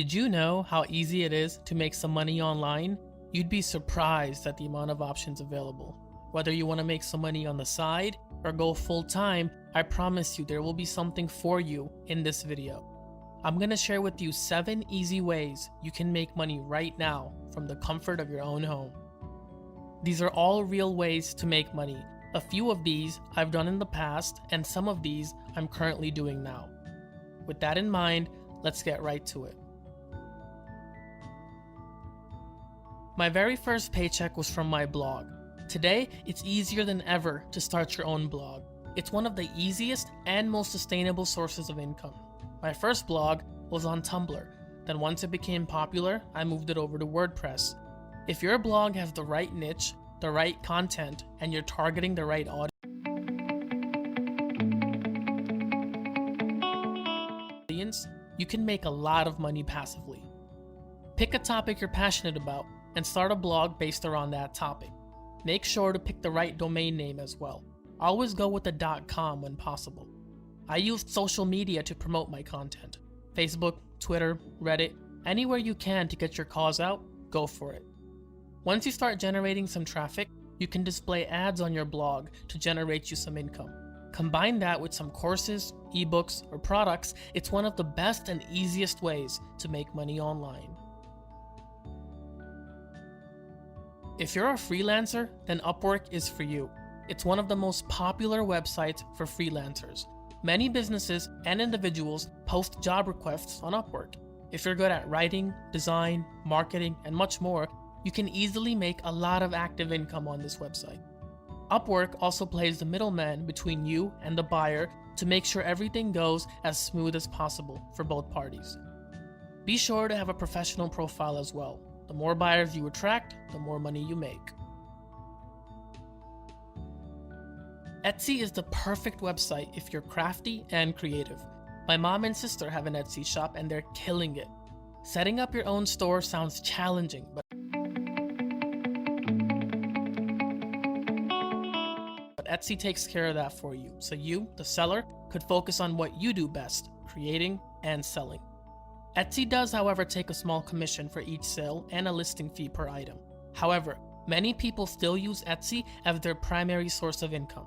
Did you know how easy it is to make some money online? You'd be surprised at the amount of options available. Whether you want to make some money on the side or go full time, I promise you there will be something for you in this video. I'm going to share with you 7 easy ways you can make money right now from the comfort of your own home. These are all real ways to make money. A few of these I've done in the past, and some of these I'm currently doing now. With that in mind, let's get right to it. My very first paycheck was from my blog. Today, it's easier than ever to start your own blog. It's one of the easiest and most sustainable sources of income. My first blog was on Tumblr. Then once it became popular, I moved it over to WordPress. If your blog has the right niche, the right content, and you're targeting the right audience, you can make a lot of money passively. Pick a topic you're passionate about and start a blog based around that topic. Make sure to pick the right domain name as well. Always go with the .com when possible. I used social media to promote my content. Facebook, Twitter, Reddit, anywhere you can to get your cause out, go for it. Once you start generating some traffic, you can display ads on your blog to generate you some income. Combine that with some courses, ebooks, or products. It's one of the best and easiest ways to make money online. If you're a freelancer, then Upwork is for you. It's one of the most popular websites for freelancers. Many businesses and individuals post job requests on Upwork. If you're good at writing, design, marketing, and much more, you can easily make a lot of active income on this website. Upwork also plays the middleman between you and the buyer to make sure everything goes as smooth as possible for both parties. Be sure to have a professional profile as well. The more buyers you attract, the more money you make. Etsy is the perfect website if you're crafty and creative. My mom and sister have an Etsy shop and they're killing it. Setting up your own store sounds challenging, but Etsy takes care of that for you, so you, the seller, could focus on what you do best, creating and selling. Etsy does, however, take a small commission for each sale and a listing fee per item. However, many people still use Etsy as their primary source of income.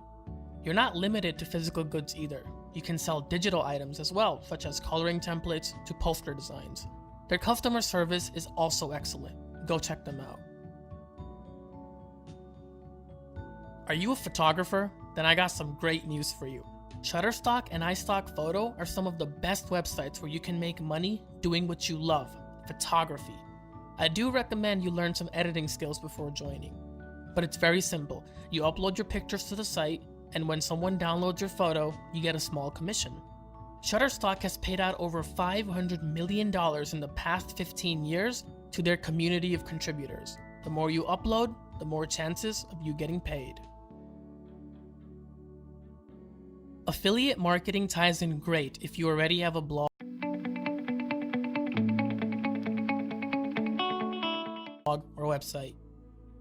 You're not limited to physical goods either. You can sell digital items as well, such as coloring templates to poster designs. Their customer service is also excellent. Go check them out. Are you a photographer? Then I got some great news for you. Shutterstock and iStockPhoto are some of the best websites where you can make money doing what you love, photography. I do recommend you learn some editing skills before joining. But it's very simple. You upload your pictures to the site, and when someone downloads your photo, you get a small commission. Shutterstock has paid out over $500 million in the past 15 years to their community of contributors. The more you upload, the more chances of you getting paid. Affiliate marketing ties in great if you already have a blog or website.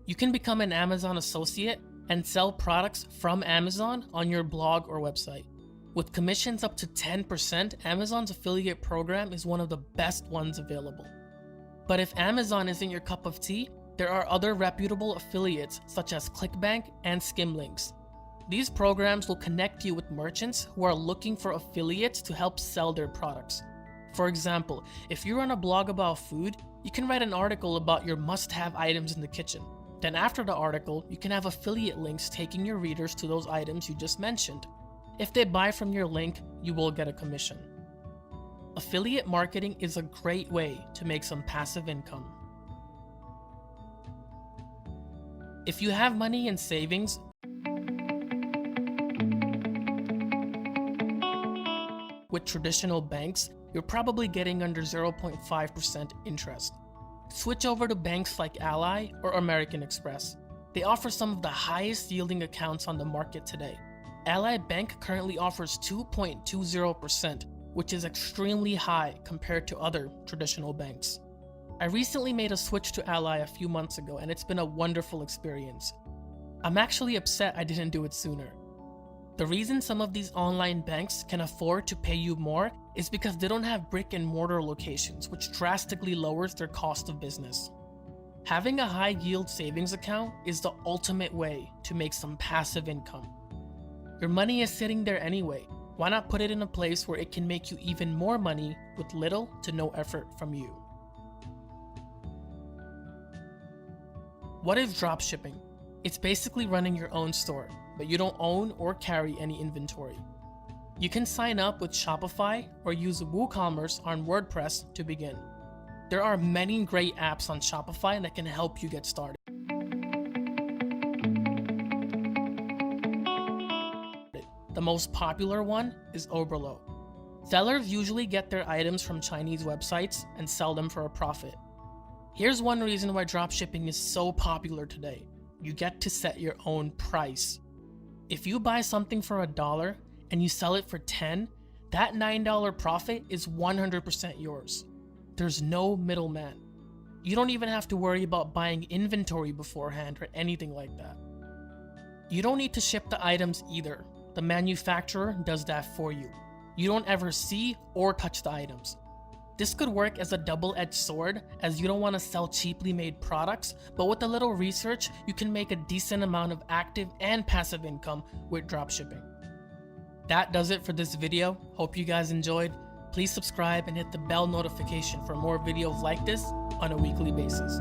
You can become an Amazon associate and sell products from Amazon on your blog or website. With commissions up to 10%, Amazon's affiliate program is one of the best ones available. But if Amazon isn't your cup of tea, there are other reputable affiliates such as ClickBank and Skimlinks. These programs will connect you with merchants who are looking for affiliates to help sell their products. For example, if you run a blog about food, you can write an article about your must-have items in the kitchen. Then after the article, you can have affiliate links taking your readers to those items you just mentioned. If they buy from your link, you will get a commission. Affiliate marketing is a great way to make some passive income. If you have money in savings, with traditional banks, you're probably getting under 0.5% interest. Switch over to banks like Ally or American Express. They offer some of the highest yielding accounts on the market today. Ally Bank currently offers 2.20%, which is extremely high compared to other traditional banks. I recently made a switch to Ally a few months ago and it's been a wonderful experience. I'm actually upset I didn't do it sooner. The reason some of these online banks can afford to pay you more is because they don't have brick and mortar locations, which drastically lowers their cost of business. Having a high yield savings account is the ultimate way to make some passive income. Your money is sitting there anyway. Why not put it in a place where it can make you even more money with little to no effort from you? What is dropshipping? It's basically running your own store, but you don't own or carry any inventory. You can sign up with Shopify or use WooCommerce on WordPress to begin. There are many great apps on Shopify that can help you get started. The most popular one is Oberlo. Sellers usually get their items from Chinese websites and sell them for a profit. Here's one reason why dropshipping is so popular today. You get to set your own price. If you buy something for $1 and you sell it for $10, that $9 profit is 100% yours. There's no middleman. You don't even have to worry about buying inventory beforehand or anything like that. You don't need to ship the items either. The manufacturer does that for you. You don't ever see or touch the items. This could work as a double-edged sword, as you don't want to sell cheaply made products, but with a little research, you can make a decent amount of active and passive income with dropshipping. That does it for this video. Hope you guys enjoyed. Please subscribe and hit the bell notification for more videos like this on a weekly basis.